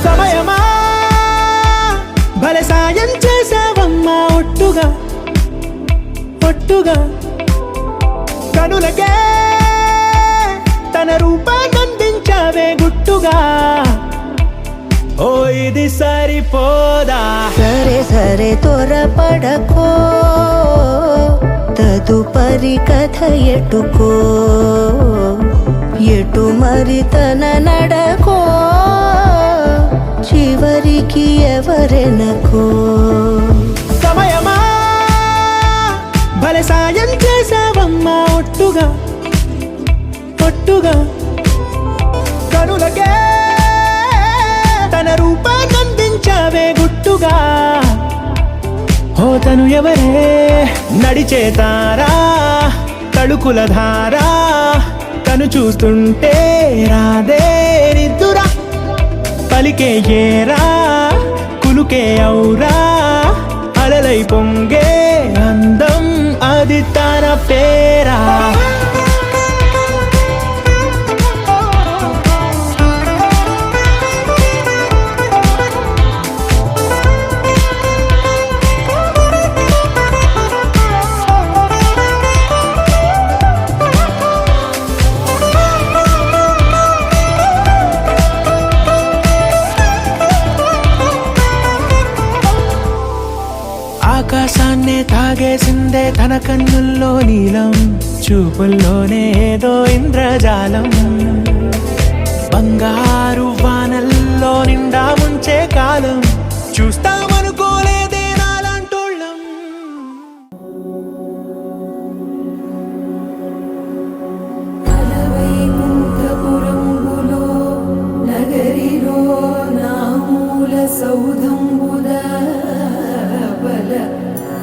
సమయమా భలే సాయం చేసావమ్మా ఒట్టుగా ఒట్టుగా కనులకే తన రూపాన్నందించావే గుట్టుగా ఓ ఇది సరిపోదా సరే సరే త్వరపడకో తదుపరి కథ ఎటుకో ఎటు మరి తన నడకో చివరికి ఎవరెనకో సమయమా భలే సాయం చేసావమ్మా ఒట్టుగా ఒట్టుగా కనులకే తన రూపాన్నందించావే గుట్టుగా ఓ తను ఎవరే నడిచే తారా తళుకుల ధారా తను చూస్తుంటే రాదే నిద్దురా పలికే ఏరా కులుకే ఔరా అలలై పొంగే అందం అది తన పేరా ఆకాశాన్నే తాగేసిందే తన కన్నుల్లో నీలం చూపుల్లోనే ఏదో ఇంద్రజాలం బంగారు వానల్లో నిండా ముంచే కాలం చూస్తామనుకోలేదే నాలాంటోళ్ళం వైకుంఠపురంబులో నగరిలో నామూల సౌధంబుద బల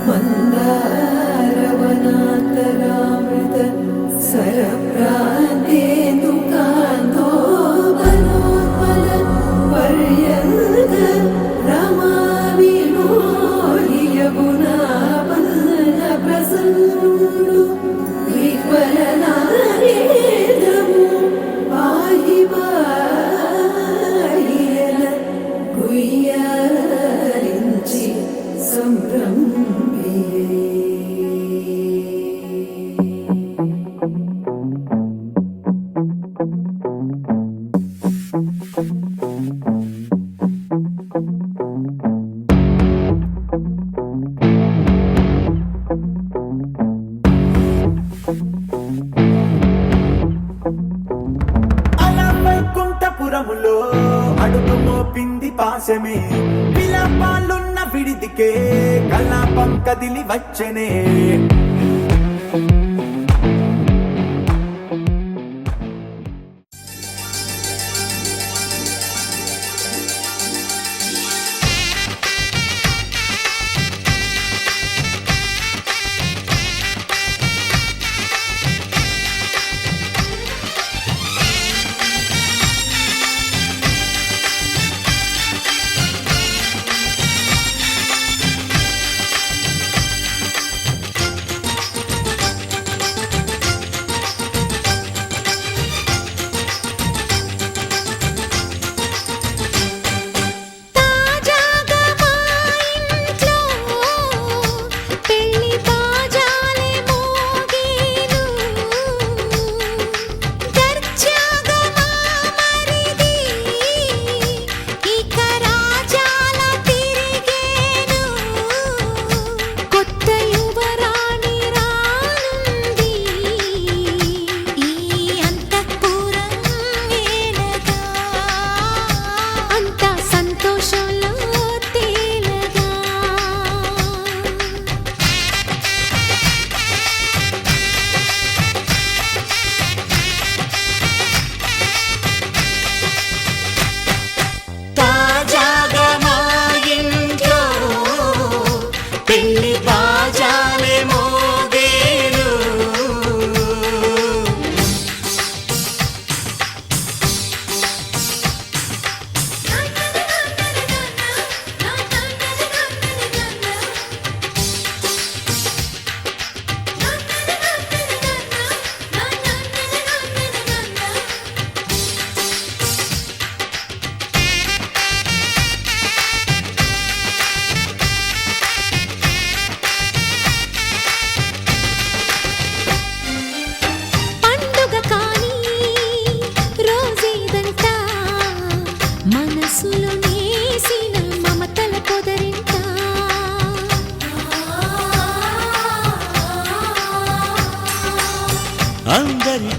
మందారవనాంతరామృత సరప్రాంతేందుకాంతో బలోత్పల పర్యంత రమా వినోదియగుణా పన్న ప్రసన్నుడు విహ్వలనారేంద్రము పాహి పాహియన గుయ్యారించి సంభ్రమియే అలా వైకుంఠపురములో అడుగు మోపింది పాశమే విలాపాలున్న విడిదికే కలాపం కదిలి వచ్చనే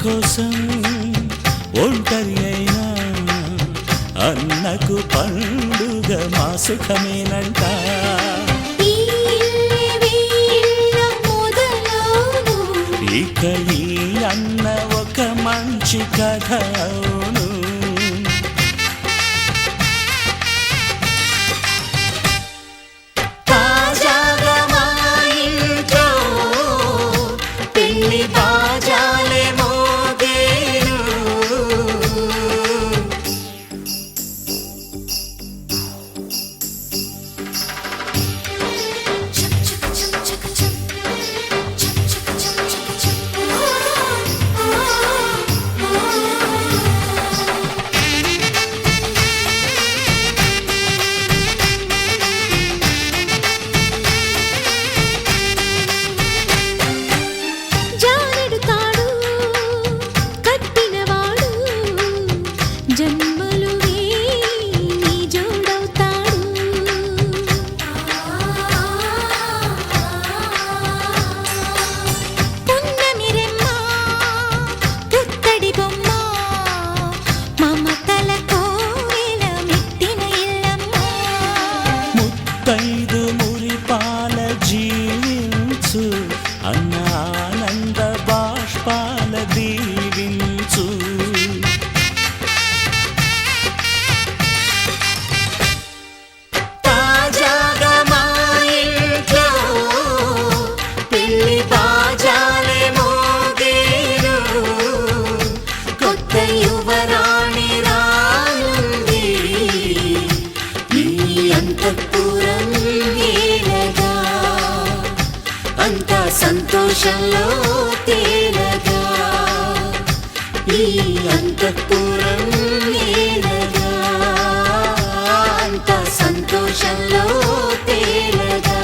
కోసం ఒంటరి అయినా అన్నకు పండుగ మా సుఖమేనంట. ఈ వీళ్ళ మొదలవును ఇక ఈ అన్న ఒక మంచి కథ అవును. తాజాగా మా ఇంట్లో పెళ్లి బాజాలే మోగేను. జానెడు తాడు కట్టినవాడు జన్మలు నీ జోడవుతాడు. పున్నమిరెమ్మ పుత్తడి బొమ్మ మమతల కోవెల మెట్టిన ఇల్లమ్మ. ముత్తైదు మురిపాల జీవించు అన్న ఆనంద బాష్పాల దీవించు. తాజాగా మా ఇంట్లో పెళ్లి బాజాలే మోగేను. కొత్త యువరాణి రానుంది ఈ అంతఃపురం ఏలగా అంతా సంతోషంలో తేలగా. ఈ అంతఃపురం ఏలగా అంతా సంతోషంలో తేలగా.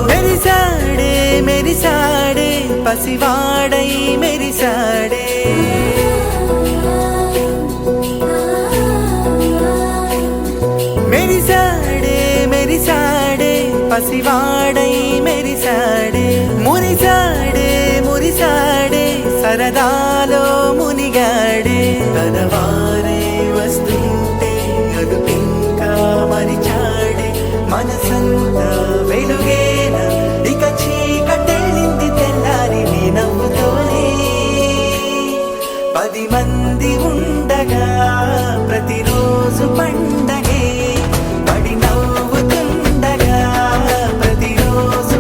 మెరిసాడే మెరిసాడే పసివాడై మెరిసాడే. మెరిసాడే మెరిసాడే పసివాడై మెరిసాడే. మురిసాడే మురిసాడే సరదాలో మునిగాడే. తన వారే వస్తుంటే అదుపింకా మరిచాడే. మనసంతా వెలుగేన ఇక చీకటెళ్ళింది తెల్లారి నీ నవ్వుతోనే. 10 మంది ఉండగా ప్రతిరోజు పండగే. పడి నవ్వుతుండగా ప్రతిరోజు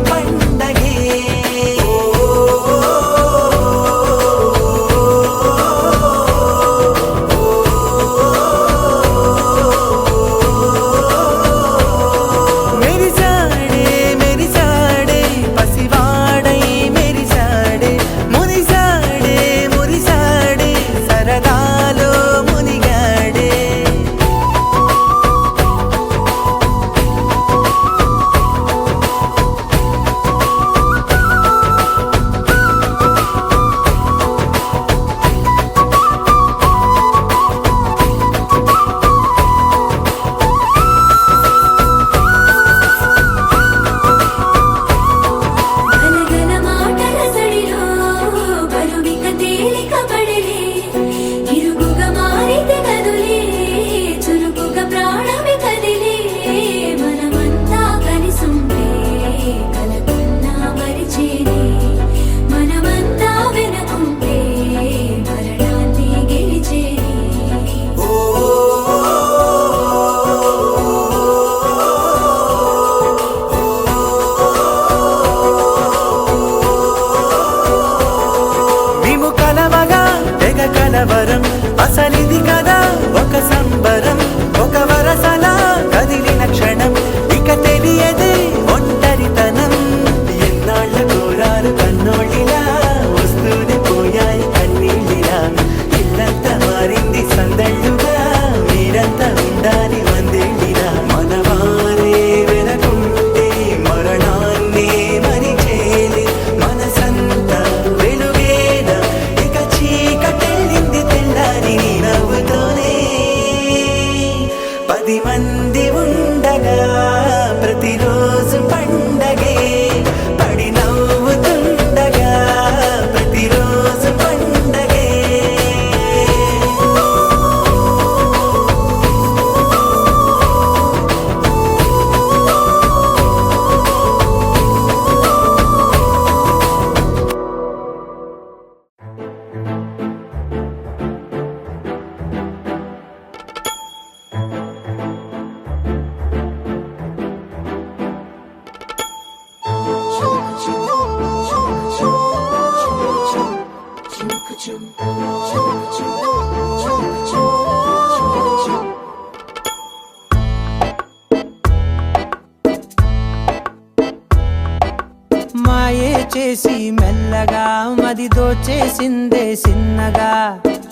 మాయే చేసి మెల్లగా మది దోచేసిందే సిన్నగా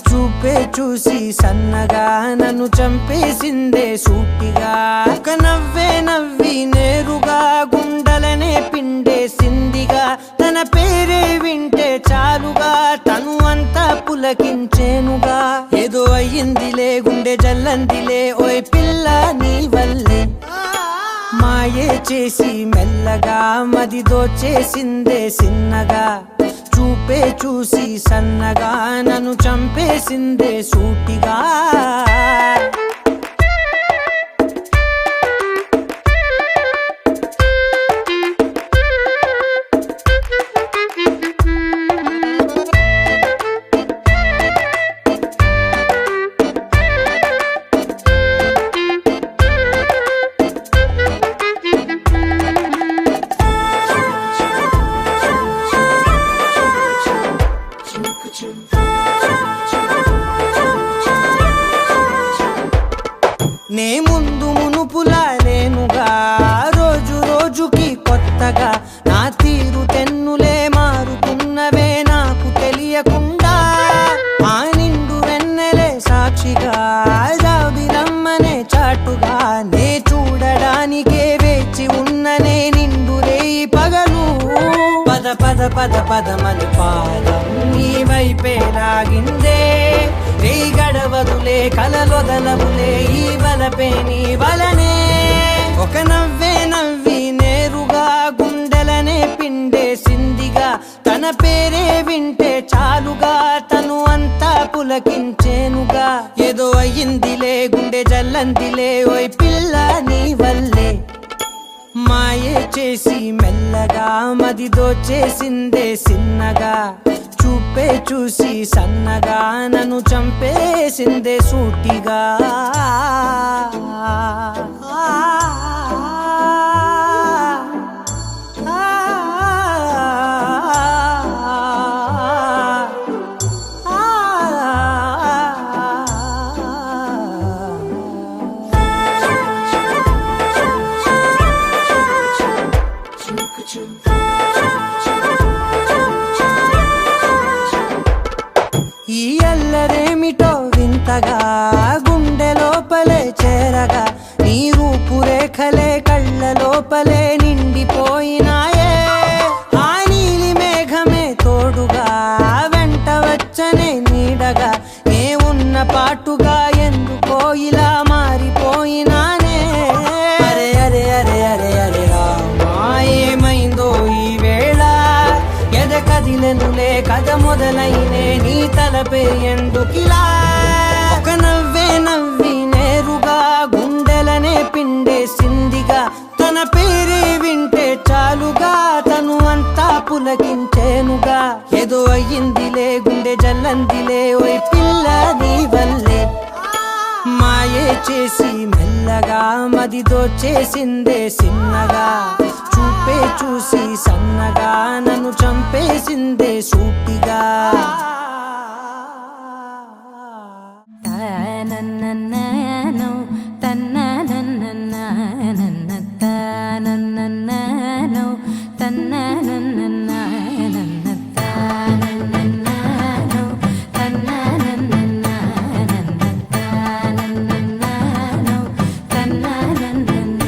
చూపే చూసి సన్నగా నన్ను చంపేసిందే సూటిగా ఒక నవ్వే నవ్వి నేరుగా గుండెలనే పిండేసిందిగా తన పేరే వింటే చాలుగా తను అంతా పులకించేనుగా ఏదో అయ్యిందిలే గుండె జల్లందిలే ఓయ్ పిల్ల నీ వల్లే మాయే చేసి మెల్లగా మది దోచేసిందే సిన్నగా చూపే చూసి సన్నగా నన్ను చంపేసిందే సూటిగా నే ముందు మునుపులా లేనుగా రోజు రోజుకి కొత్తగా నా తీరు తెన్నులే మారుతున్నవే నాకు తెలియకుండా ఆ నిండు వెన్నెలే సాక్షిగా జాబిలమ్మనే చాటుగా నే చూడడానికే వేచి ఉన్ననే నిండు రేయి పగలు పద పద పద పదమని పాదం నీ వైపే లాగిందే నీ గడవదులే కలలొదలవులే ఈ వలపే నీ వలనే ఒక నవ్వే నవ్వి నేరుగా గుండెలనే పిండేసిందిగా తన పేరే వింటే చాలుగా తను అంతా పులకించేనుగా ఏదో అయ్యిందిలే గుండె జల్లందిలే ఓయ్ పిల్ల నీ వల్లే మాయే చేసి మెల్లగా మది దోచేసిందే సిన్నగా చూపే చూసి సన్నగా నన్ను చంపేసిందే సూటిగా ఈ అల్లరేమిటో వింతగా గుండె లోపలే చేరగా నీ రూపురేఖలే కళ్ళ లోపలే నిండిపోయినాయే ఆ నీలి మేఘమే తోడుగా వెంట వచ్చనే నీడగా ఏ ఉన్న పాటుగా ఎందుకో ఇలా మారిపోయినానే అరే అరే అరే అరే అరే రామా ఏమైందో ఈ వేళ ఎద కదిలెనులే కథ మొదలైనే నీ తలపే ఎందుకిలా ఒక నవ్వే నవ్వి నేరుగా గుండెలనే పిండేసిందిగా తన పేరే వింటే చాలుగా తను అంతా పులకించేనుగా ఏదో అయ్యిందిలే గుండె జల్లందిలే ఓయ్ పిల్ల నీ వల్లే మాయే చేసి మెల్లగా మది దోచేసిందే సిన్నగా చూపే చూసి సన్నగా నన్ను చంపేసిందే సూటిగా తనననననో తననననననన తనననననో తననననననన తనననననో తననననననన తనననననో తననననననన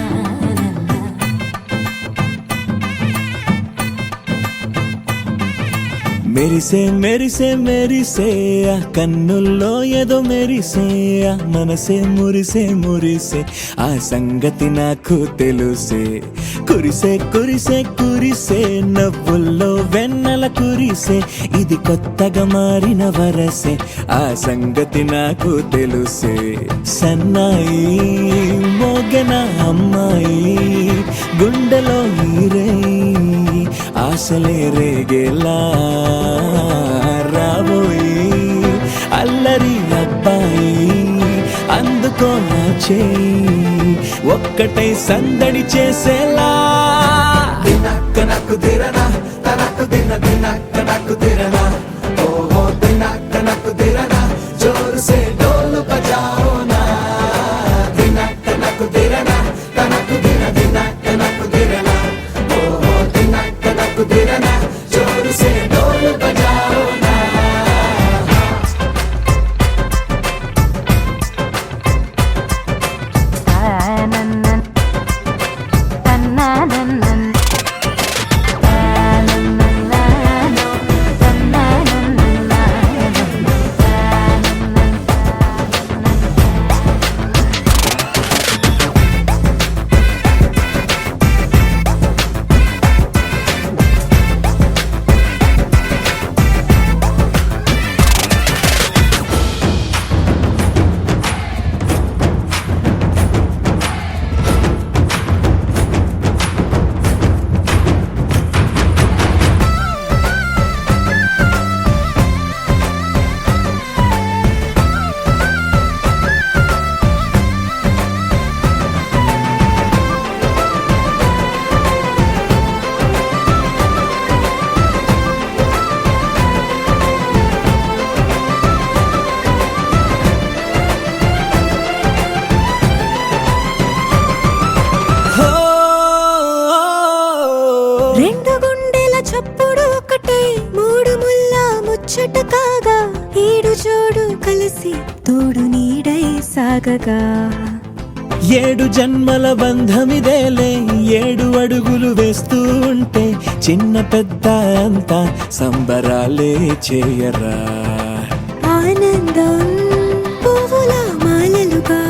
మెరిసే మెరిసే మెరిసే ఆ కన్నుల్లో ఏదో మెరిసే ఆ మనసే మురిసే మురిసే ఆ సంగతి నాకు తెలుసే కురిసే కురిసే కురిసే నవ్వుల్లో వెన్నెల కురిసే ఇది కొత్తగా మారిన వరసే ఆ సంగతి నాకు తెలుసే సన్నాయి మోగన అమ్మాయి గుండెలో ఈరే ఆశలే రేగేలా రాబోయి అల్లరి అబ్బాయి అందుకో నా చేయి ఒక్కటై సందడి చేసేలా దినక్క నాకు దిరనా తనకు దిన దినక్క నాకు దిరనా ఓహో దినక్క నాకు దిరనా జోరు సే డోలు బజాओ నా దినక్క నాకు దిరనా తనకు దిన దినక్క నాకు దిరనా ఓహో దినక్క నాకు తనకు తిరన జోరు సే డోలు బజాओ నా తననన్ తననన్ తననన్ రెండు గుండెల చప్పుడు ఒకటై మూడు ముల్ల ముచ్చట కాగా ఈడు జోడు కలిసి తోడు నీడై సాగగా ఏడు జన్మల బంధమిదేలే ఏడు అడుగులు వేస్తూ ఉంటే చిన్న పెద్ద అంతా సంబరాలే చేయరా ఆనందం పువ్వుల మాలలుగా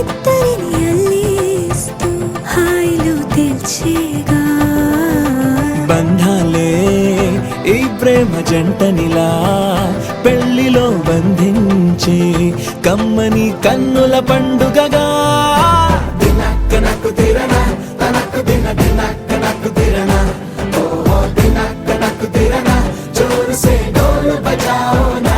ఇద్దరిని అల్లేస్తూ హాయిలో తెల్చేగా బంధాలే ఈ ప్రేమ జంటనిలా పెళ్లిలో బంధించి కమ్మని కన్నుల పండుగగా దినక్కనకు తిరన తనకు దిన దినక్కనకు తిరన ఓహో దినక్కనకు తిరన జోరు సే డోలు బజాओ నా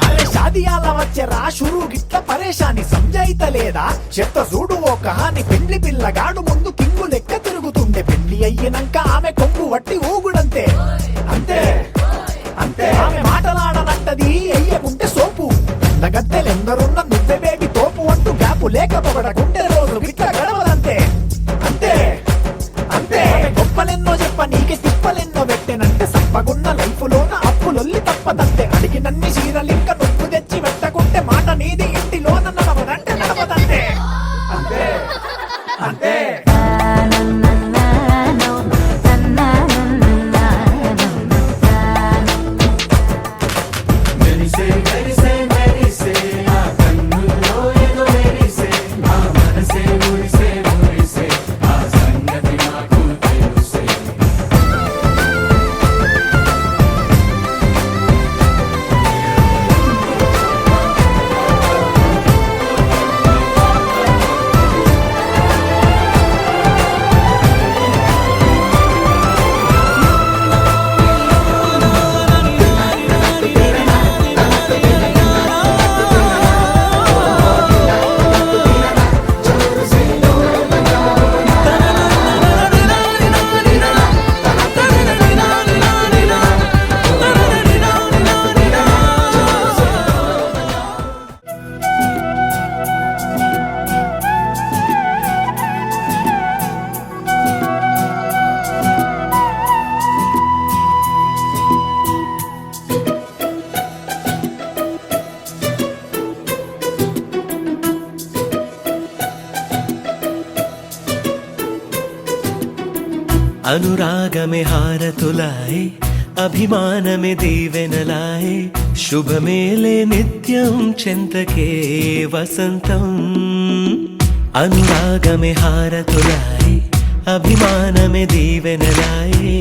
అరే షాదియాల వచ్చెరా షురు గిట్ల పరేషాని సంజాయితలేదా చెత్త చూడు ఓ కహాని పెండ్లి పిల్లగాడు ముందు కింగు లెక్క తిరుగుతుండే పెళ్లి అయ్యినంక ఆమె కొంగు వట్టి ఊగుడంతే అంతే అంతే ఆమె మాటలాడనంటది అయ్యకుంటే సోపు నగద్దెలెందరున్న నువ్వే బేబీ తోపు అంటూ గ్యాపు లేకపోవడకుంటే రోజు గిట్ల గడవదంతే అంతే అంతే ఆమె గొప్పలెన్నో చెప్ప నీకే తిప్పలెన్నో పెట్టెనంటే సప్పగున్న లైఫ్లోన అప్పులొల్లి తప్పదంతే అడిగినన్ని చీరలింక నువ్వు తెచ్చి పెట్టకుంటే మాట నీది ఇంటిలోన నడవదంటే నడవదంతే అంతే అంతే అనురాగమే హారతులాయే అభిమానమే దీవెనలాయే శుభమేలే నిత్యం చెంతకే వసంతం అనురాగమే హారతులాయే అభిమానమే దీవెనలాయే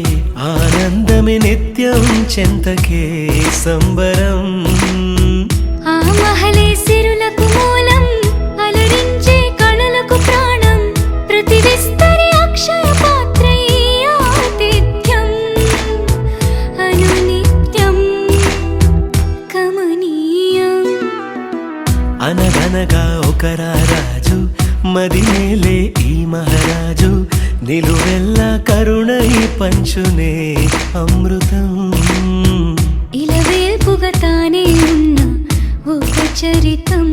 ఆనందమే నిత్యం చెంతకే సంబరం ఆ మహలే సిరులకు మూలం అలరించే కళలకు ప్రాణం ప్రతి విస్తరి అక్షయ పాత్రై ఆతిథ్యం అనునిత్యం కమనీయం అనగనగా ఒక రాజు మదిమేలే ఈ మహారాజు నిలువెల్లా కరుణై పంచునే అమృతం ఇలా వేల్పుగా తానే ఉన్న ఒక చరితం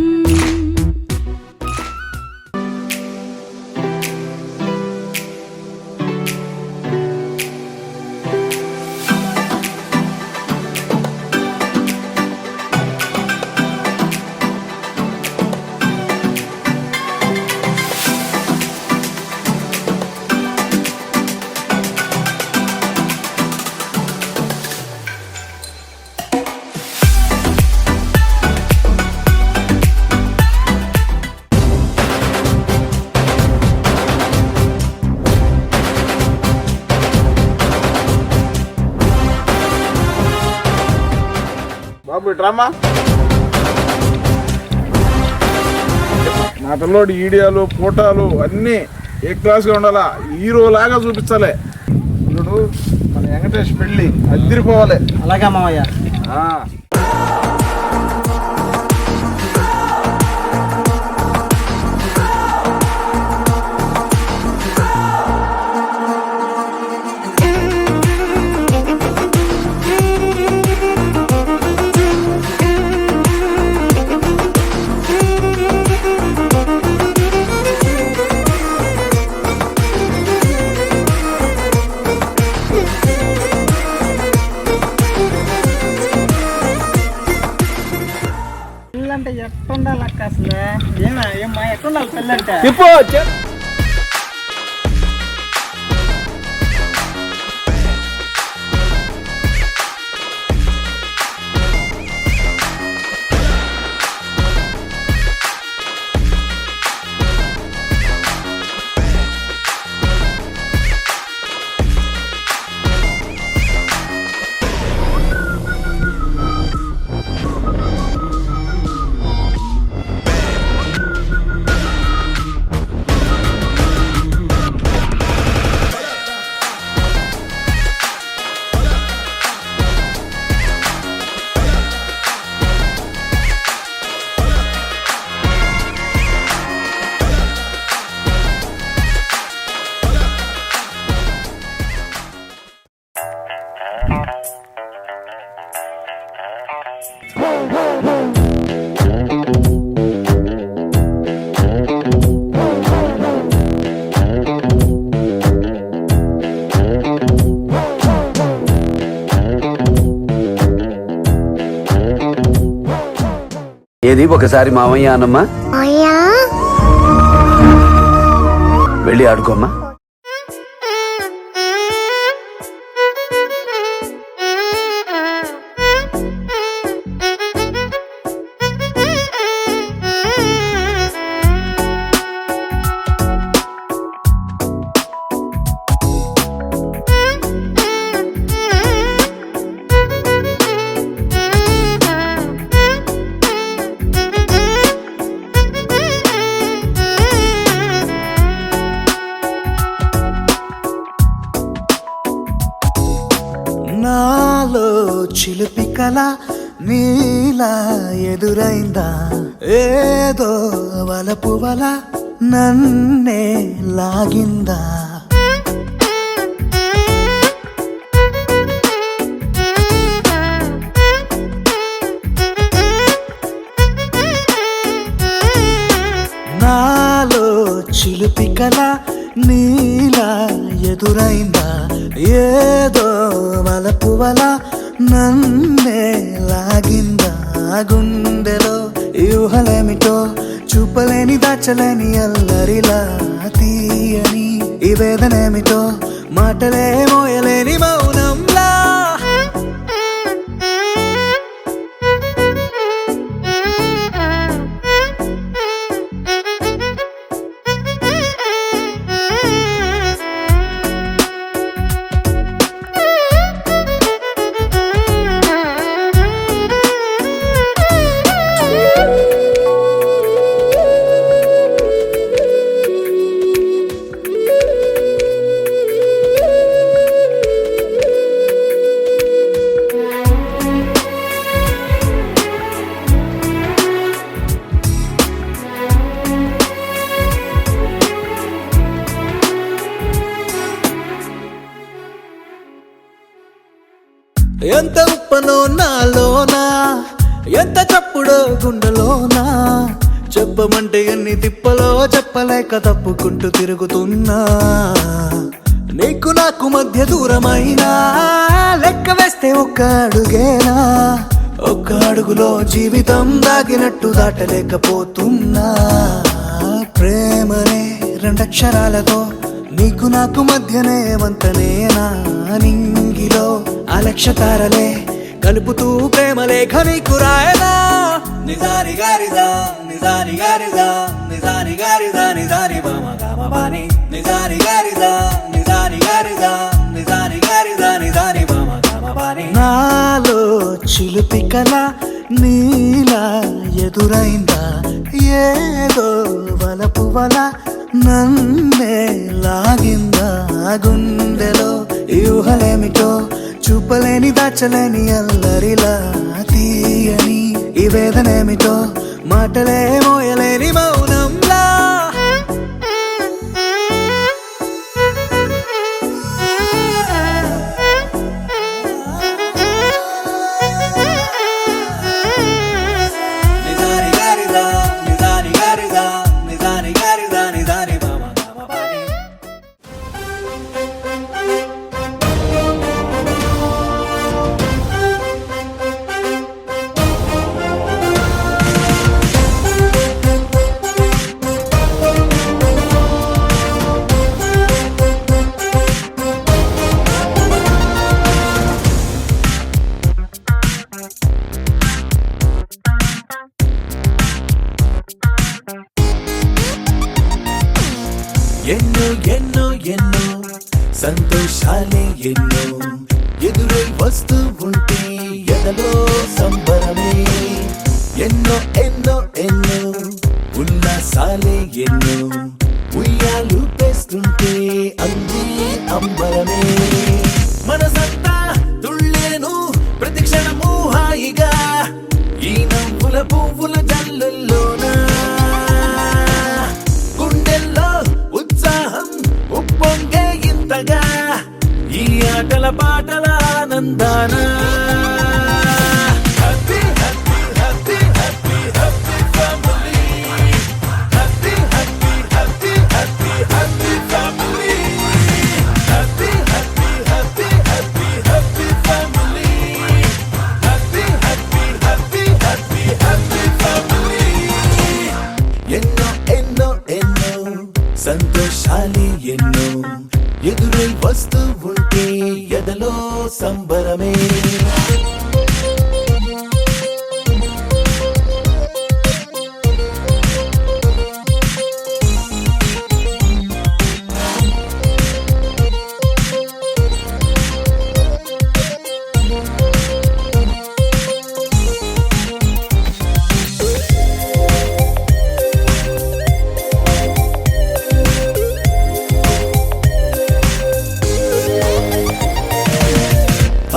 రమ్మా. మా పిల్లోడి ఈడియాలు ఫోటోలు అన్నీ ఏ క్లాస్గా ఉండాలా, హీరో లాగా చూపించాలి. ఇప్పుడు మన వెంకటేష్ పెళ్ళి అదిరిపోవాలి. అలాగే మామయ్య. పెళ్ళంటే ఎట్టుండాలి అక్క అసలు? ఏమా ఎట్టుండాలి పెళ్ళంటే? ఏది ఒకసారి మామయ్య అనమ్మా. వెళ్ళి ఆడుకోమ్మా. నాలో చిలిపి కళ నీలా ఎదురైందా, ఏదో వలపు వల నన్నే లాగిందా. నాలో చిలిపి కళ నీలా ఎదురైందా, ఏదో వలపు వల నన్నే లాగిందా. గుండెలో యూహలేమిటో చూపలేని దాచలేని అల్లరిలా తీయని ఈ వేదనేమిటో మాటలే మోయలేని మౌనంలా. ఎంత ఉప్పనో నాలోనా, ఎంత చప్పుడో గుండెలోనా, చెప్పమంటే ఎన్ని తిప్పలో చెప్పలేక తప్పుకుంటూ తిరుగుతున్నా. నీకు నాకు మధ్య దూరమైనా లెక్క వేస్తే ఒక్క అడుగేనా, ఒక్క అడుగులో జీవితం దాగినట్టు దాటలేకపోతున్నా. ప్రేమనే రెండక్షరాలతో నీకు నాకు మధ్యనే వంతనేనా, నింగిలో అలక్ష తారలే కలుపుతూ ప్రేమ లేఖ నీకు రాయనా. నిజాని గారిదా నిజాని గారిదా నిజాని గారిదా నిజాని బామ గామ బాని, నిజాని గారిదా నిజాని గారిదా నిజాని గారిదా నిజాని బామ గామ బాని. నాలో చిలిపి కళ నీలా ఎదురైందా ఏదో వలపు వల నన్నే లాగిందా గుండెలో యూహలేమిటో చూపలేని దాచలేని అల్లరిలా తీయని ఈ వేదనేమిటో మాటలే మోయలేని మౌనంలా నిజాని గారిదా నిజాని గారిదా నిజాని గారిదా నిజాని మామ మామ పాని ఎన్నో ఎన్నో ఎన్నో సంతోషాలే ఎన్నో ఎదురై వస్తూ ఉంటే ఎదలో సంబరమే ఎన్నో ఎన్నో ఎన్నో ఉల్లాసాలే ఎన్నో ఉయ్యాలు పేస్తుంటే అందే అంబరమే మనసంతా తుళ్ళేను ప్రతి క్షణము హాయిగా ఈ నవ్వుల పువ్వుల జల్లుల్లోనా గుండెల్లో ఉత్సాహం ఉప్పొంగే ఇంతగా ఈ ఆటల పాటల ఆనందాన happy happy happy happy happy family happy happy happy happy happy family happy happy happy happy happy family happy happy happy happy happy family ఎన్నో ఎన్నో ఎన్నో సంతోషాలే ఎన్నో ఎదురై వస్తూ ఉంటే ఎదలో సంబరమే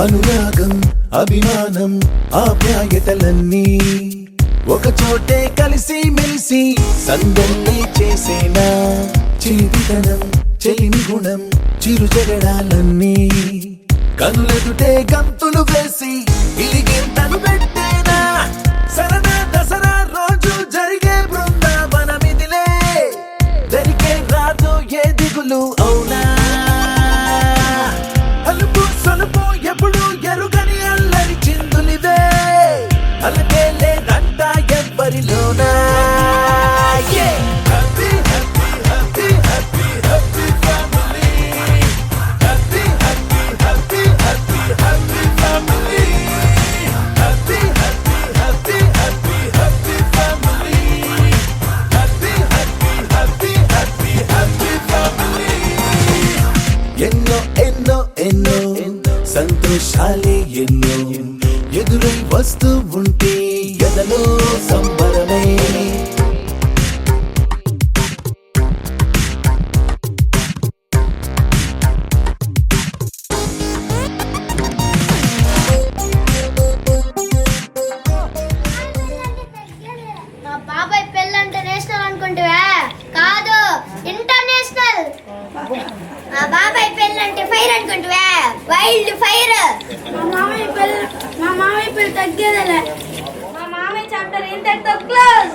అనురాగం అభిమానం ఆప్యాయతలన్నీ ఒక చోటే కలిసి మెలిసి సందల్లే చేసేనా చిలిపితనం చెలిమి గుణం చిరు జగడాలన్నీ కనులెదుటే గంతులు వేసి ఇలిగింతలు పెట్టేనా సరదా దసరా రోజు జరిగే బృందావనమిదిలే జరిగే రాదు ఏ దిగులు అవునా అలుపు సొలుపు ఎప్పుడు ఎరుగని అల్లరి చిందులివే అలకే లేదంట ఎవ్వరిలోనా happy happy happy happy happy family happy happy happy happy happy family happy happy happy happy happy family happy happy happy happy happy family ఎన్నో ఎన్నో ఎన్నో సంతోషాలే ఎన్నో ఎదురై వస్తూ ఉంటే ఎదలో సంబరమే మా బాబాయ్ పెళ్ళంటే నేషనల్ అనుకుంటువా? కాదు, ఇంటర్నేషనల్. మా బాబాయ్ పెళ్ళంటే ఫైర్ అనుకుంటువా? Wild fire. మా మామయ్య పెళ్ళి తగ్గేదేలే. మా మామయ్య చాప్టర్ ఇంతటితో క్లోజ్.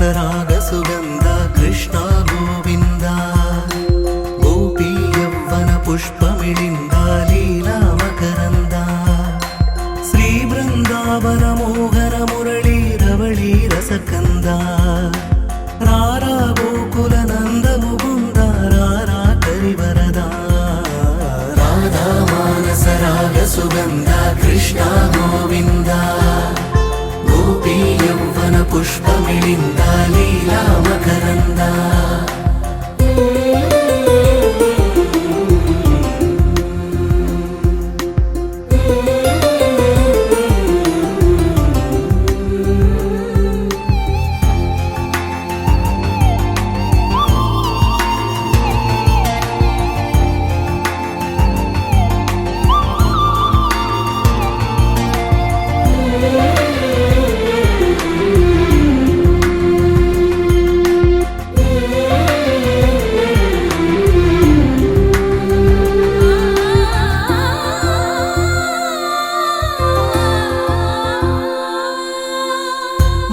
మానసరాగ సుగంధ కృష్ణ గోవింద గోపీ యవ్వన పుష్పమిళింద లీలా మకరంద శ్రీ బృందావన మోహన మురళీ రవళీ రసకంద రారా గోకుల నంద ముకుంద రారా కరివరదా రాధా మానసరాగ సుగంధ కృష్ణ గోవింద గోపీ యవ్వన పుష్పమిళింద లీలా మకరంద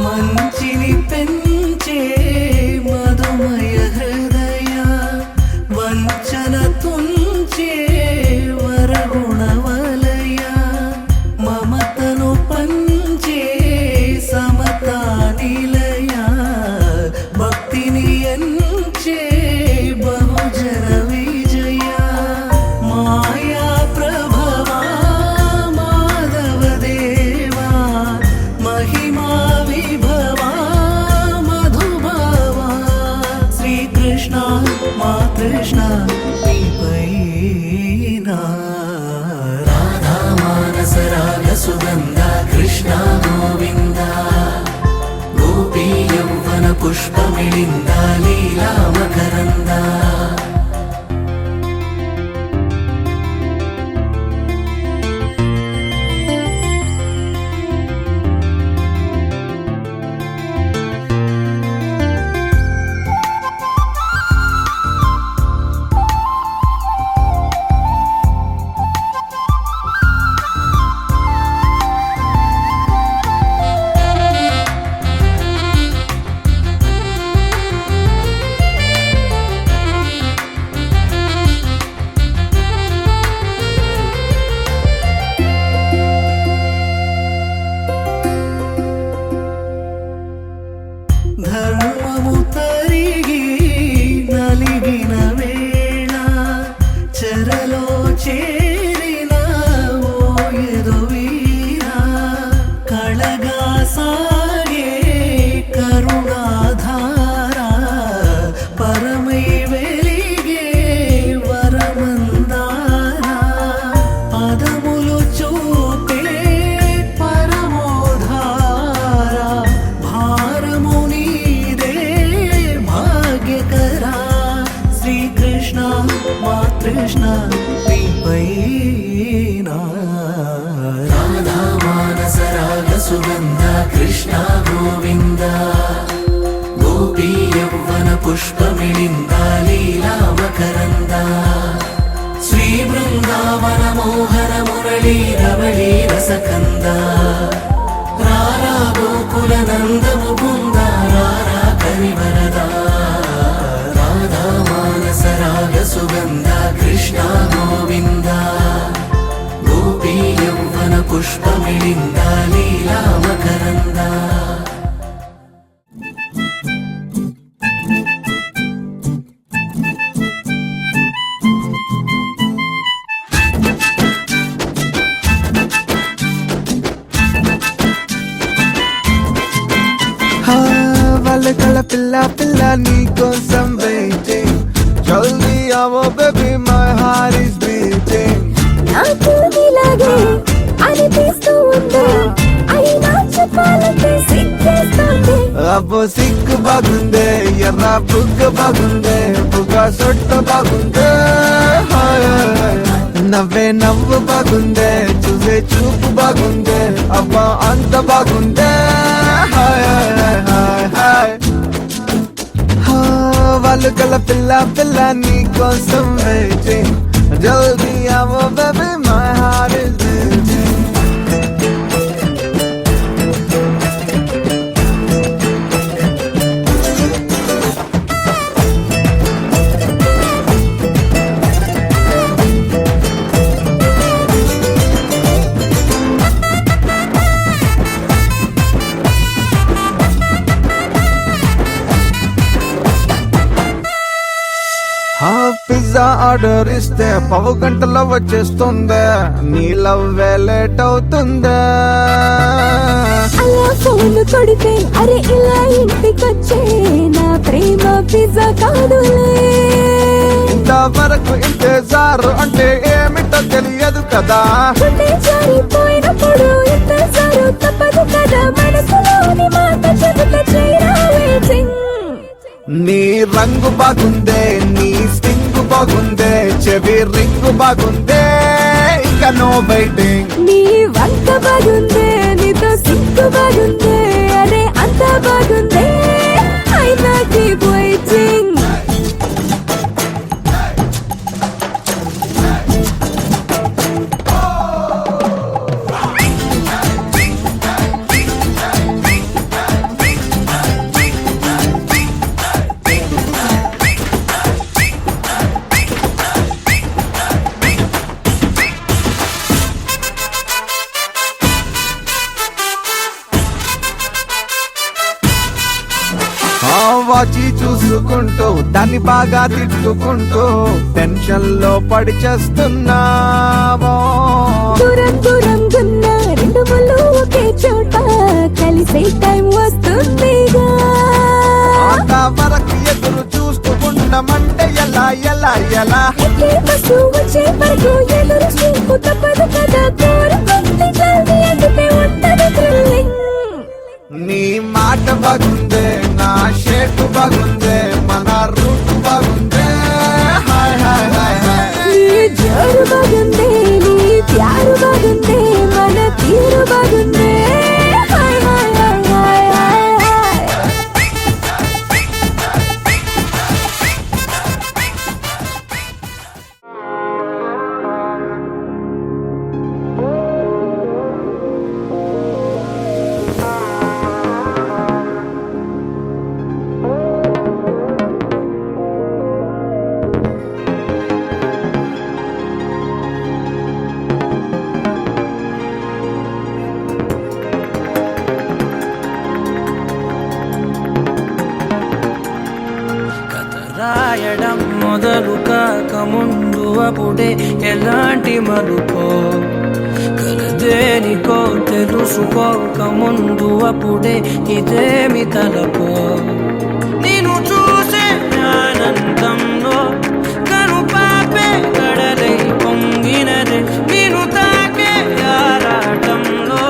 మంచిని పెంచే మధుమయ హృదయ వంచన తుంచే వరగుణవలయ మమతను పంచే సమతా నిలయ భక్తిని ఎంచే బహుజన విజయ మాయా ప్రభవా మాధవ దేవా మహిమా విభవా మధుభావా శ్రీకృష్ణ మా కృష్ణ నీపైనా రాధా మానసరాగ సుగంధ కృష్ణ గోవింద గోపీ యవ్వన పుష్పమిళింద లీలా మకరంద ధర్మము తరిగి నలిగిన వేళ చెరలో చేరిన ఓయదు వీరా కళగా సాగే కరుణాధార పరమై వెలిగే వరమందార పదములు చూపే పరమోధార భారము నీదే భాగ్యకరా శ్రీకృష్ణ మా కృష్ణ నీపైనా రాధా మానసరాగ సుగంధ కృష్ణ గోవింద గోపీ యవ్వన పుష్పమిళింద లీలా మకరంద శ్రీ బృందావన మోహన మురళీ రవళీ రసకంద రారా గోకుల నంద ముకుంద రారా కరివరదా రాధా మానసరాగ సుగంధ కృష్ణ గోవింద గోపీ యవ్వన పుష్పమిళింద లీలా మకరంద వాళ్ళ పిల్ల పిల్ల నీ కోసం వెయిటింగ్ జల్దీ అవో baby my heart is beating నాకు ఇలాగే అనిపిస్తూ ఉంది అయినా చెప్పాలంటే సిగ్గేస్తుంది అబ్బో సిగ్గు బాగుందే ఎర్ర బుగ్గ బాగుందే బుగ్గ సొట్ట బాగుందే హాయ్ హాయ్. నవ్వే నవ్వు బాగుందే చూసే చూపు బాగుందే అబ్బా అంత బాగుందే హాయ్ హాయ్ హాయ్ హాయ్. వాళ్ళు కల పిల్ల పిల్ల నీ కోసం వెయిటింగ్ జల్దీ అవో baby my heart is beating pizza order ఇస్తే పావు గంటలో వచ్చేస్తుందే, నీ లవ్వే లేట్ అవుతుందే. అలా ఫోన్ కొడితే అరే ఇలా ఇంటికొచ్చే నా ప్రేమ పిజ్జా కాదులే. ఇంతవరకు ఇంతజారు అంటే ఏమిటో తెలియదు కదా. జారిపోయినప్పుడు ఇంతజారు తప్పదు కదా, మనసులోని మాట చెబుతా చేయరా waiting. నీ రంగు బాగుందే, నీ స్టింగ్ బాగుందే, చెవి రింగు బాగుందే, ఇంకా నో వెయిటింగ్. నీ వంట బాగుందే, నీతో సిగ్గు బాగుందే, అరే అంత బాగుందే, అయినా keep waiting. వాచి చూసుకుంటూ దాన్ని బాగా తిట్టుకుంటూ టెన్షన్ లో పడి చేస్తున్నావో. దూరం దూరం గున్నా రెండు ముళ్ళు ఒకే చోట కలిసే టైం వస్తుందిగా. వరకు ఎదురు చూస్తూ ఉండమంటే ఎలా ఎలా ఎలా. ఎక్కే బస్సు వచ్చే వరకు ఎదురు చూపు తప్పదు కదా, కోరుకుంటే జల్దీ అందుకే ఉంటది థ్రిల్లింగ్. నీ మాట బాగుందే, నా షేప్ బాగుందే, మన రూట్ బాగుందే, హాయ్ హాయ్ హాయ్ హాయ్. నీ జోరు బాగుందే, నీ ప్యారు బాగుందే, మన తీరు బాగుందే, hi hi hi hi hi hi. రాయడం మొదలు కాక ముందు అప్పుడే ఎలాంటి మలుపో, కలదేనికో తెలుసుకోక ముందు అప్పుడే ఇదేమి తలపో. నేను చూసే ఆనందంలో కను పాపే కడలై పొంగినదే, నేను తాకే ఆరాటంలో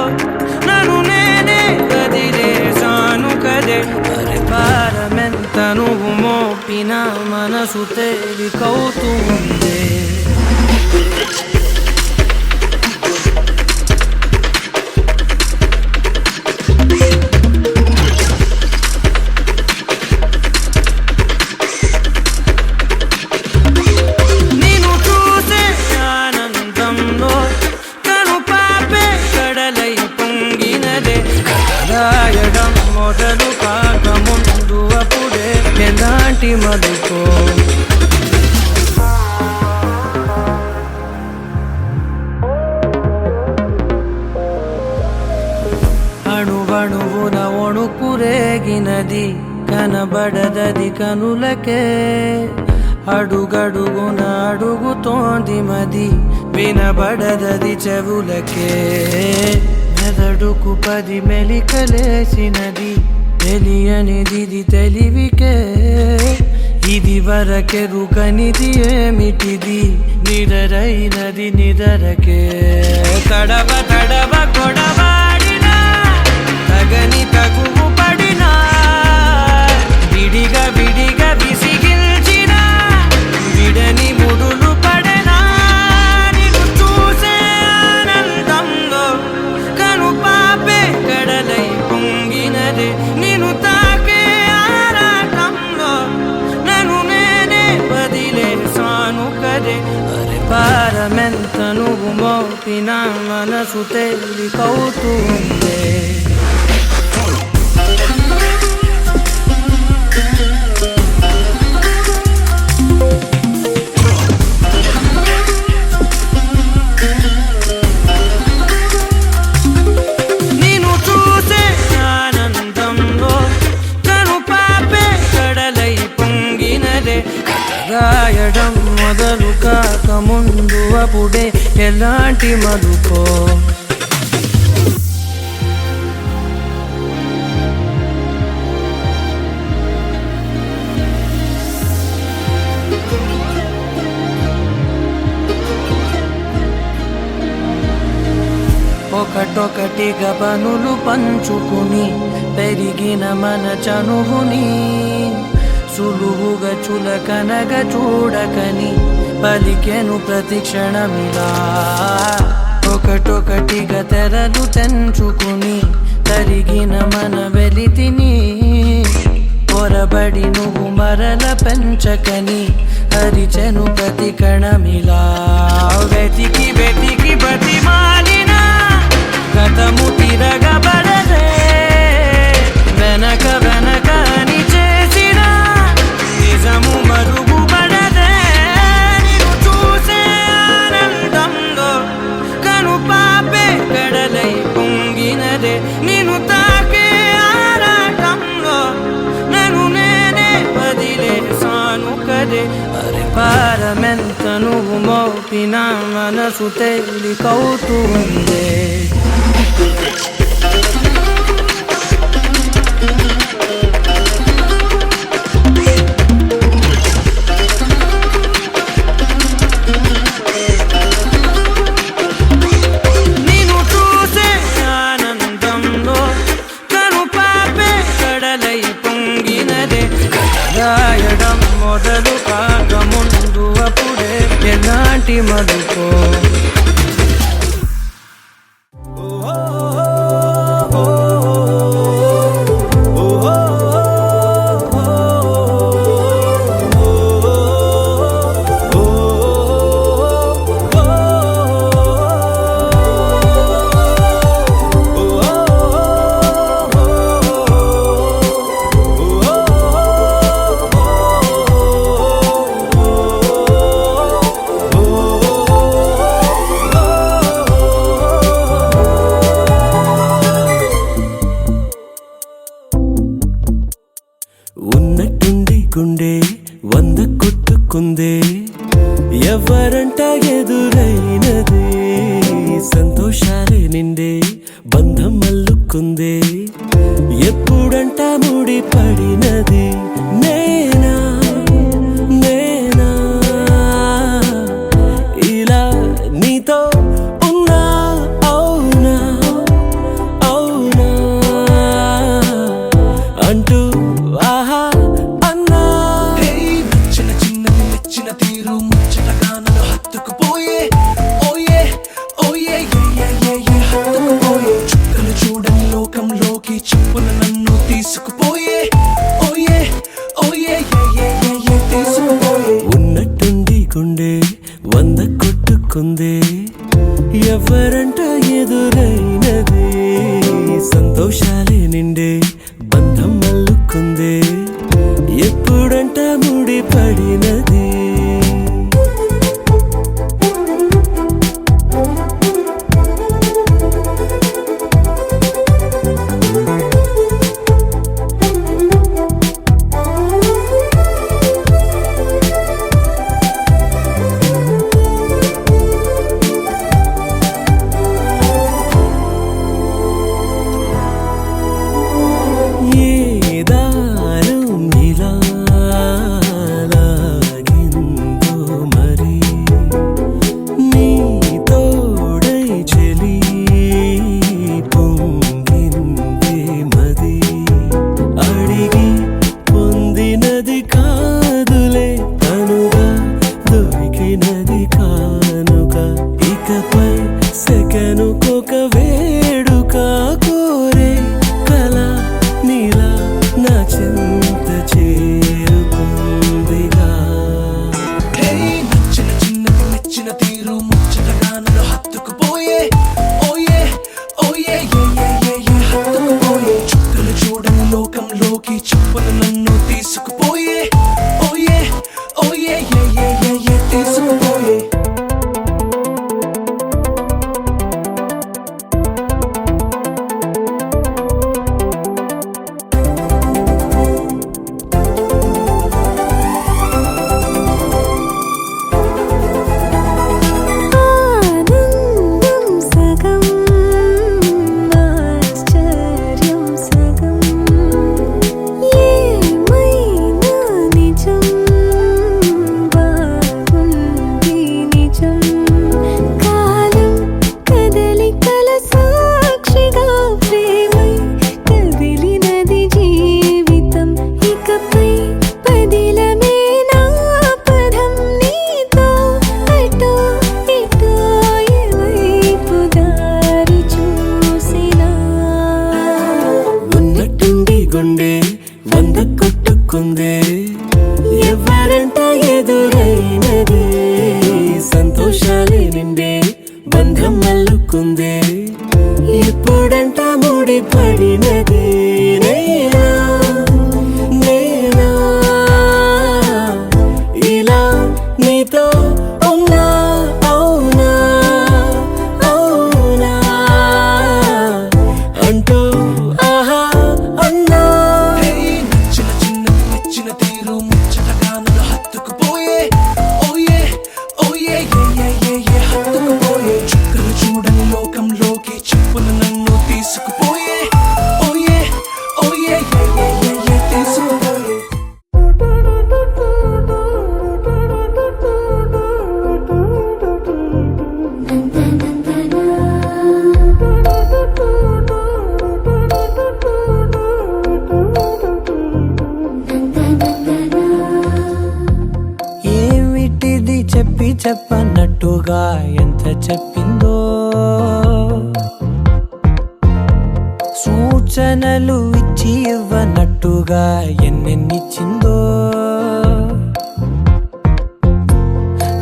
నన్ను నేనే వదిలేసాను కదే. పరిపారమెంత నువ్వు మోపిన మనసు తేలికవుతుంది. నేను చూసే ఆనందంలో కను పాపే కడలై పొంగినదే, రాయడం మొదలు కాక ముందు అప్పుడే ఎలాంటి మలుపో. అణువణువున ఒణుకురేగినది కనబడదది కనులకే, అడుగడుగున అడుగుతోంది మది వినబడదది చెవులకే. మెదడుకు 10 మెలికలేసినది తెలియనిది తెలివికే, ఇది వరకెరుకనిది ఏమిటిది నిదరైనది నిదరకే. తడవ తడవ గొడవాడినా తగని తగువు పడినా, విడిగా విడిగా విసిగిల్చిన విడని ముడులు పడనా. నిన్ను చూసే ఆనందంలో కను పాపే కడలై పొంగినదే, నేను తాకే ఆరాటంలో నన్ను నేనే వదిలేసాను కదే. అరే పారమెంత నువ్వు మోపిన మనసు తేలికవుతుంది. నేను చూసే ఆనందంలో కను పాపే కడలై పొంగినదే, రాయడం మొదలు కాక ముందు అప్పుడే ఎలాంటి మలుపో ఒకటొకటిగా పనులు పంచుకుని పెరిగిన మన చనువుని సులువుగా చులకనగా చూడకని పలికెను ప్రతి క్షణమిలా ఒకటొకటిగా తెరలు తెంచుకుని తరిగిన మన వెలితిని పొరబడి నువ్వు మరల పెంచకని హరిచెను ప్రతి కణమిలా వెతికి వెతికి బతిమాలిన గతము తిరగబడదే వెనక వెనక అని చేసిన నిజము మరుగుపడదే నిన్ను చూసే ఆనందంలో కను పాపే కడలై పొంగినదే నిన్ను తాకే ఆరాటంలో నన్ను నేనే వదిలేసాను కదే అరే పారమెంత నువ్వు మోపిన మనసు తేలికవుతుందే నిన్ను చూసే ఆనందంలో కను పాపే కడలై పొంగినదే రాయడం మొదలు కాక ముందు అప్పుడే ఎలాంటి మలుపో ఉన్నట్టుండి గుండె 100 కొట్టుకుందే ఎవరంట ఎదురైనదే సంతోషాలే నిండే బంధం మల్లుకుందే ఎప్పుడంట ముడి పడినది నేనా నేనా ఇలా నీతో ఉన్నా అవునా అవునా అంటూ ఆహా అన్నా నచ్చిన చిన్నది నచ్చిన తీరు ముచ్చటగా నన్ను హత్తుకుపోయే ఓయే ఓయే హత్తుకుపోయే చుక్కలు చూడని లోకంలోకి చెప్పున నన్ను తీసుకుపోయే ఓయే ఓయే తీసుకుపోయే ఉన్నట్టుండి గుండె 100 కొట్టుకుందే ఎవరంట ఎదురైనదే సంతోషాలే నిండే బంధం మల్లుకుందే ఎప్పుడంట ముడి పడినది ఏ దారం ఇలా లాగిందో మరి నీ తోడై చెలి పొంగిందే మది అడిగి పొందినది కాదులే తనుగా దొరికినది కానుక ఇకపై సెకనుకొక వేడుక కోరే కళ నీలా నా చింత చేరుకుందిగా నచ్చిన చిన్నది నచ్చిన తీరు ముచ్చటగా నన్ను హత్తుకుపోయే ఓయే ఓయే హత్తుకుపోయే చుక్కలు చూడని లోకంలోకి చెప్పున నన్ను తీసుకుపోయే ఓయే ఓయే తీసుకుపోయే అల్లుకుందే ఎవరంట ఎదురైనదే సంతోషాలే నిండే బంధం అల్లుకుందే ఎప్పుడంట ముడి పడినదే నేనా నేనా ఇలా నీతో ఉన్నా అవునా అవునా అంటూ ఆహా అన్నా నచ్చిన చిన్నది నచ్చిన తీరు ముచ్చటగా నన్ను హత్తుకుపోయే ఓయే ఓయే ఏ హత్తుకుపోయే చుక్కలు చూడని లోకంలోకి చెప్పులు నన్ను తీసుకుపోయే ఓయే ఓయే ఏ తీసుకుపోయే ఏమిటిది చెప్పి చెప్పన్నట్టుగా ఎంత చెప్పిందో సూచనలు ఇచ్చి ఇవ్వనట్టుగా ఎన్నెన్నిచ్చిందో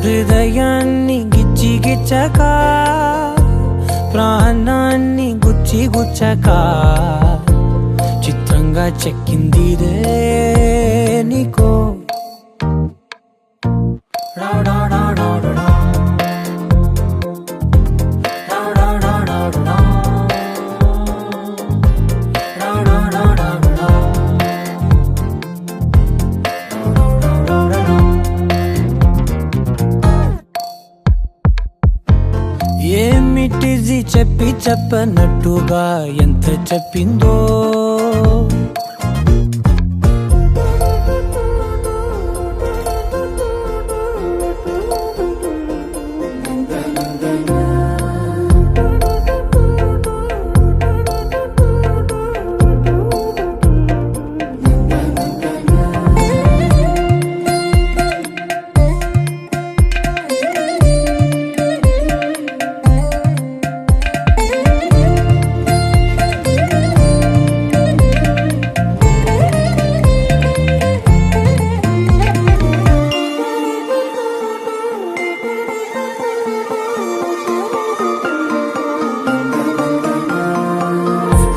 హృదయాన్ని గిచ్చి గిచ్చక ప్రాణాన్ని గుచ్చి గుచ్చక చిత్రంగా చెక్కిందిదే నీకో ఏమిటిది చెప్పి చెప్పనట్టుగా ఎంత చెప్పిందో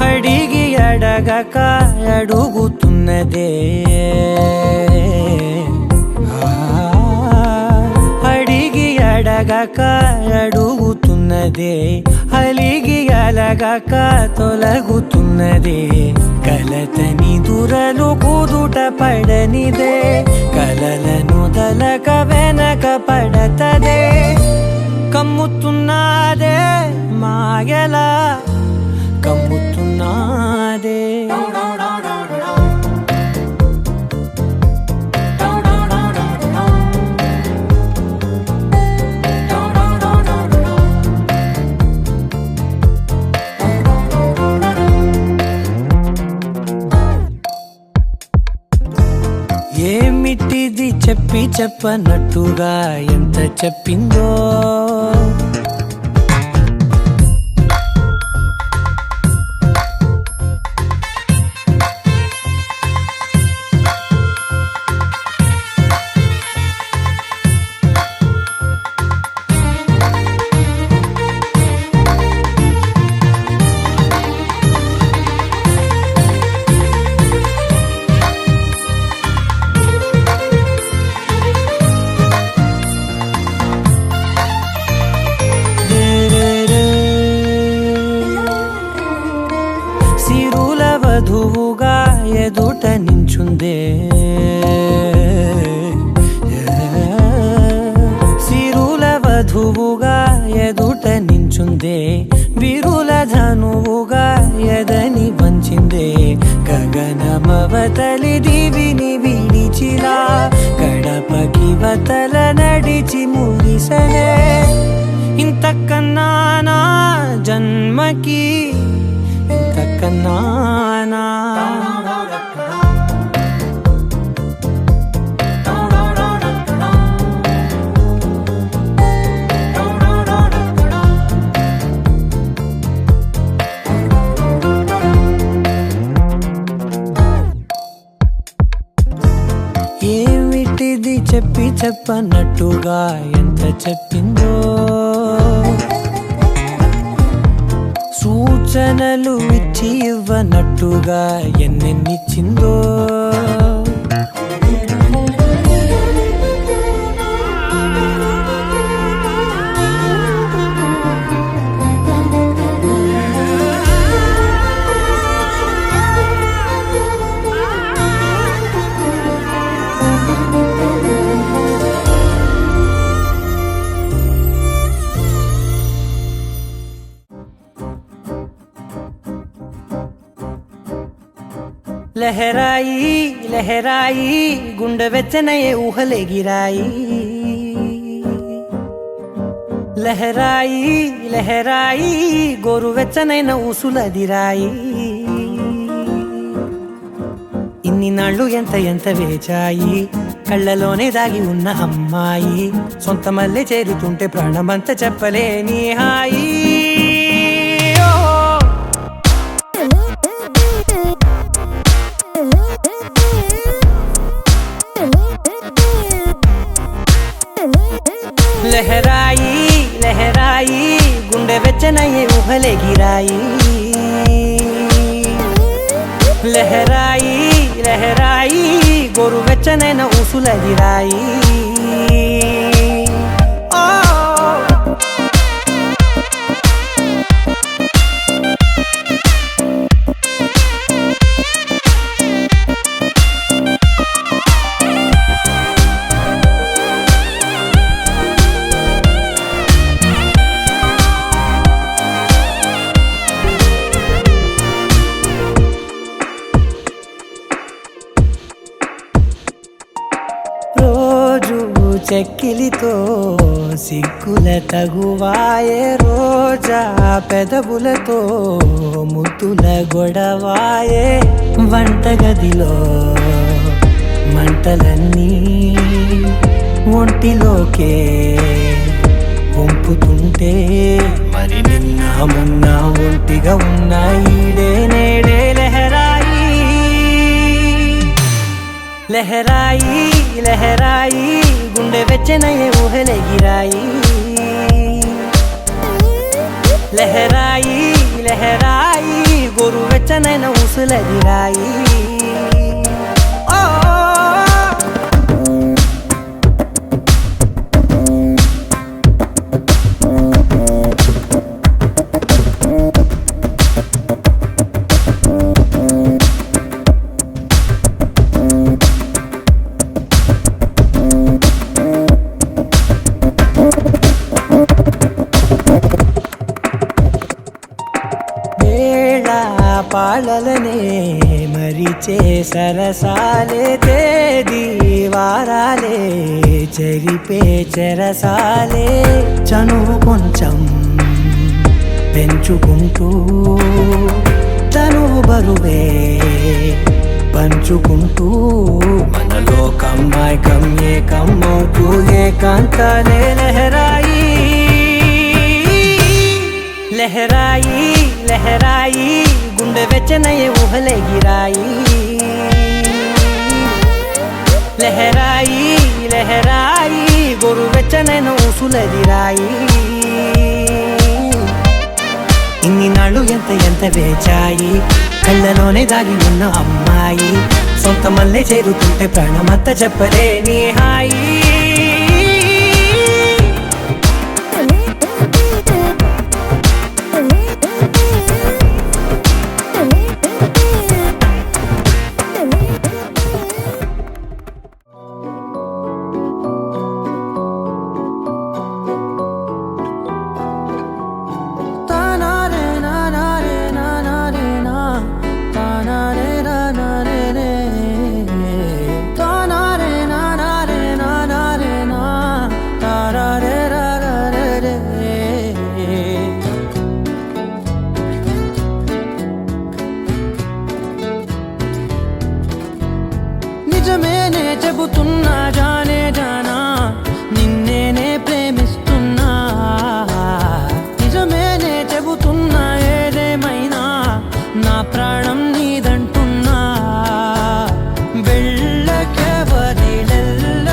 అడిగి అడగక అడుగుతున్నదే అడిగి అడగక అడుగుతున్నదే అలిగి అలగక తొలగుతున్నదే కలతని దురలు కుదుట పడనిదే కలలను దలక వెనక పడతదే కమ్ముతున్నదే మాయలా కమ్ముతున్నదే ఏమిటిది చెప్పి చెప్పనట్టుగా ఎంత చెప్పిందో వధువుగా ఎదుట నించుందే సిరుల వధువుగా ఎదుట నించుందే విరుల ధనువుగా ఎదని వంచిందే గగనమవతలి దివిని విడిచిలా కడపకి వతల నడిచి మురిసనే ఇంతకన్నా నా జన్మకి ఇంతకన్నా ప్రతిదీ చెప్పి చెప్పనట్టుగా ఎంత చెప్పిందో, సూచనలు ఇచ్చి ఇవ్వనట్టుగా ఎన్నెన్నిచ్చిందో. లహరాయి లహరాయి గుండె వెచ్చనయే ఊహలెగిరాయి. లహరాయి లహరాయి గోరు వెచ్చనైన ఊసులదిరాయి. ఇన్ని నాళ్ళు ఎంత ఎంత వేచాయి, కళ్ళలోనే దాగి ఉన్న అమ్మాయి. సొంత మల్లె చేరుతుంటే ప్రాణమంతా చెప్పలేని హాయి. లహరాయి లహరాయి గుండె వెచ్చనయ్యే ఊహలెగిరాయి. లహరాయి లహరాయి గోరు వెచ్చనైన ఊసులదిరాయి. చెక్కిలితో సిగ్గుల తగువాయే, రోజా పెదవులతో ముద్దుల గొడవాయే. వంటగదిలో మంటలన్నీ ఒంటిలోకే వంపుతుంటే, మరి నిన్న మొన్న ఒంటిగా ఉన్న ఈడే నేడే లహరాయి. లహరాయి లహరాయి గుండె వెచ్చనయ్యే ఊహలెగిరాయి. లహరాయి లహరాయి గోరు వెచ్చనైన ఊసులదిరాయి. పాలలనే మరిచే సరసాలే, తేదీ వారాలే చెరిపే చెరసాలే. చనువు కొంచెం పెంచుకుంటూ తనువు బరువే పంచుకుంటూ, మనలో కమ్మాయికం ఏకమవుతూ ఏకాంతాలే లహరాయి. లహరాయి లహరాయి గుండె వెచ్చనయ్యే ఊహలెగిరాయి. లహరాయి లహరాయి గోరు వెచ్చనైన ఊసులదిరాయి. ఇన్ని నాళ్ళు ఎంత ఎంత వేచాయి, కళ్ళలోనే దాగి ఉన్న అమ్మాయి. సొంత మల్లె చేరుతుంటే ప్రాణమంతా చెప్పలేని హాయి. నిజమేనే చెబుతున్నా జానే జానా, నిన్నేనే ప్రేమిస్తున్నా. నిజమేనే చెబుతున్నా ఏదేమైనా నా ప్రాణం నీదంటున్నా. వెళ్ళకే వదిలెల్ల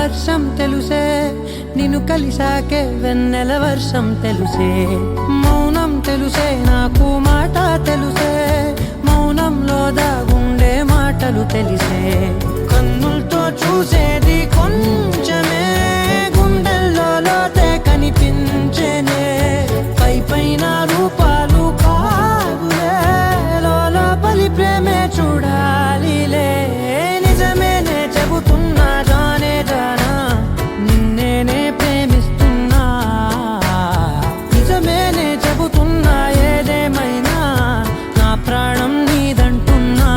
వర్షం తెలుసే, నిన్ను కలిసాకే వెన్నెల వర్షం తెలుసే. మౌనం తెలుసే నాకు మాట తెలుసే, మౌనంలో దాగుండే మాటలు తెలిసే. కన్నులతో చూసేది కొంచెమే, గుండెల్లో లోతే కనిపించేనే. పై పైన రూపాలు కాదులే, లోపలి ప్రేమే చూడాలిలే. నిజమేనే చెబుతున్నా జానే జానా, నిన్నేనే ప్రేమిస్తున్నా. నిజమేనే చెబుతున్నా ఏదేమైనా, నా ప్రాణం నీదంటున్నా.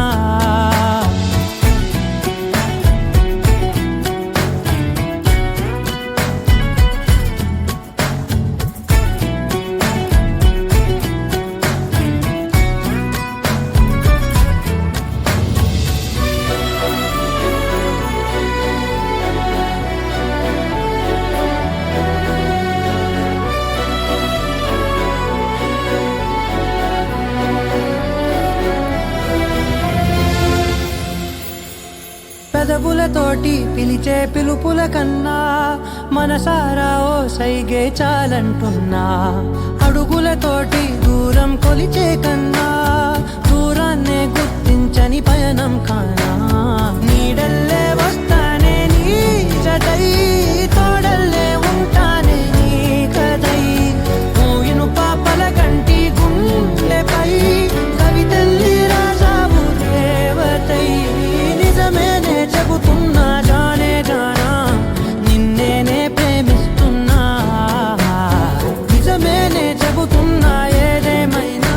పెదవులతోటి పిలిచే పిలుపుల కన్నా, మనసారా ఓ సైగే చాలంటున్నా. అడుగులతోటి దూరం కొలిచే కన్నా, దూరాన్నే గుర్తించని పయనం కానా. నీడల్లే వస్తానే నీ జతై, తోడల్లే ఉంటానే నీ కదై. మూయిను పాపల కంటి గుండెపై, కవితల్లి రాజావు దేవతై. నిజమేనే చెబుతున్నా జానే జానా, నిన్నేనే ప్రేమిస్తున్నా. నిజమేనే చెబుతున్నా ఏదేమైనా,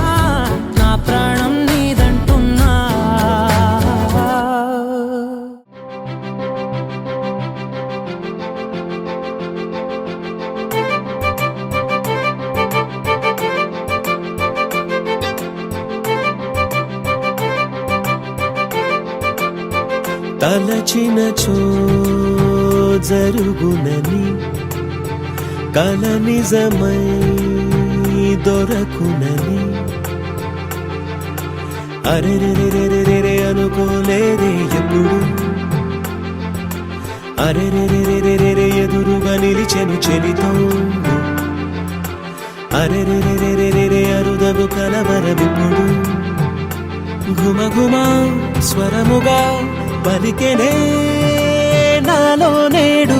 నా ప్రాణం నీదంటున్నా. తలచినచో జరుగునని, కల నిజమై దొరకునని. అరెరెరెరెరెరె అనుకోలేదే ఎప్పుడు, అరెరెరెరెరెరె ఎదురుగా నిలిచెను చెలితోండు. అరెరెరెరెరెరె అరుదగు కలవరమిప్పుడు, ఘుమఘుమ స్వరముగా పలికెనే నాలో నేడు.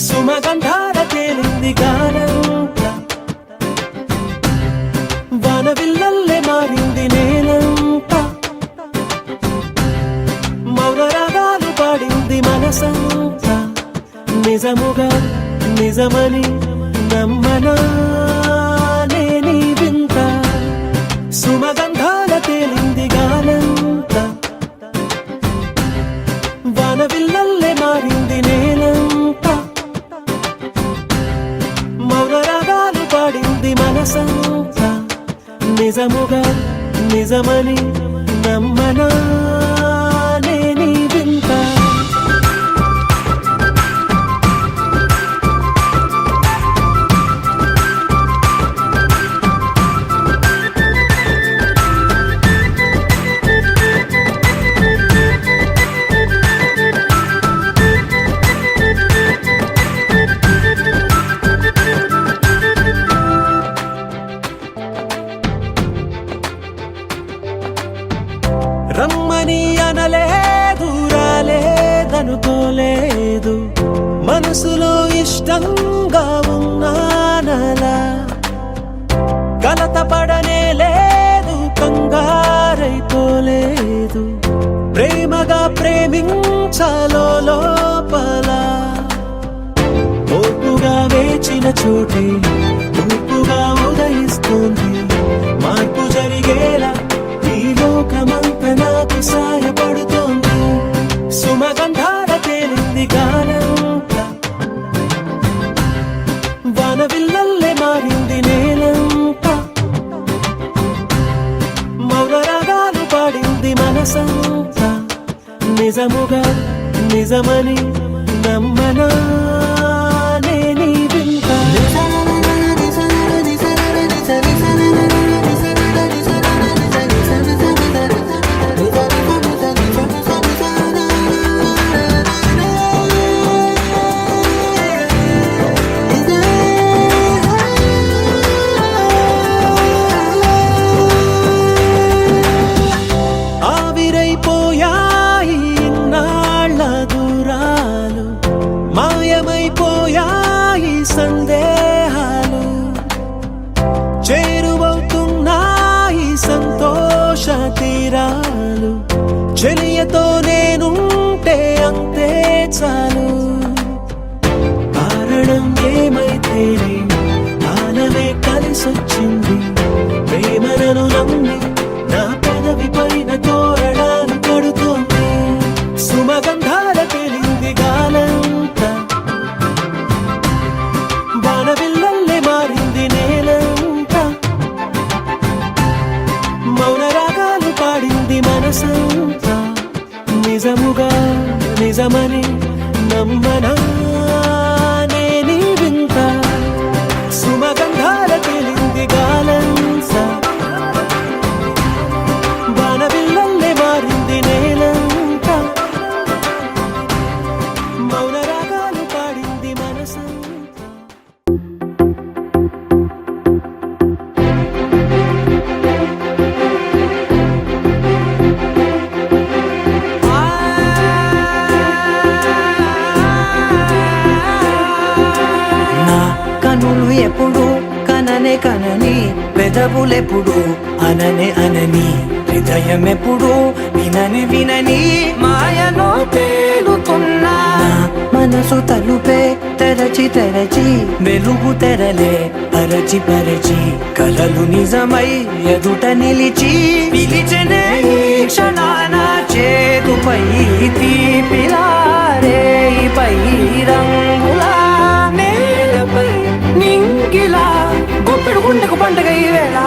సుమగంధాల తేలింది గానంతా, వానవిల్లల్లే మారింది నేలంతా. మౌనరాగాలు పాడింది మనసంతా, నిజముగా నిజమని నమ్మనా నీ వింత. సుమగంధాల తేలింది గానంతా, వానవిల్లల్లే మారింది నేలంతా. మౌనరాగాలు పాడింది మనసంతా, నిజముగా నిజమని నమ్మనా నీ వింత. రమ్మని అనలేదు, రాలేదనుకోలేదు, మనసులో ఇష్టంగా ఉన్నానలా. కలత పడనే లేదు, కంగారైపోలేదు, ప్రేమగా ప్రేమించాలో లోపల. ఓపుగా వేచిన చోటే తూర్పుగా ఉదయిస్తుంది, మార్పు జరిగేలా ఈ లోకమంత నాకు సాయపడుతోంది. సుమగంధాల తేలింది గానంతా, వానవిల్లల్లే మారింది నేలంతా. మౌనరాగాలు పాడింది మనసంతా, నిజముగా నిజమని నమ్మనా నీ వింత. సందేహాలు చేరువవుతున్నాయి సంతోష తీరాలు చెలియతో నేనుంటే అంతే చాలు కారణం ఏమైతేనే కాలమే కలిసొచ్చింది ప్రేమలను నమ్మి నా పెదవి పైన తోరణాలు కడుతోంది సుమగంధాల తెలింది గాలంతా బాణవిల్లల్లే మారింది నేలంతా మౌన రాగాలు పాడింది మనసంతా నిజముగా నిజమని నమ్మనా నేనీ వింత సుమగంధాల తెలింది గాలంతా బాణవిల్లల్లే మారింది నేలంతా మౌన రాగాలు పాడింది మనసంతా నా కనులు ఎప్పుడు కననే కనని పెదవులెప్పుడు అననే అనని హృదయం ఎప్పుడు వినని వినని మాయలో తేలుతున్నా మనసు తలుపే తెరచి తెరచి వెలుగు తెరలే పరచి పరచి కలలు నిజమై ఎదుట నిలిచి పిలిచనే ఈ క్షణాన చేతుపై తీపిలారే పై రంగులా నేలపై నింగిలా గొప్పెడు గుండెకు పండగ ఈ వేళ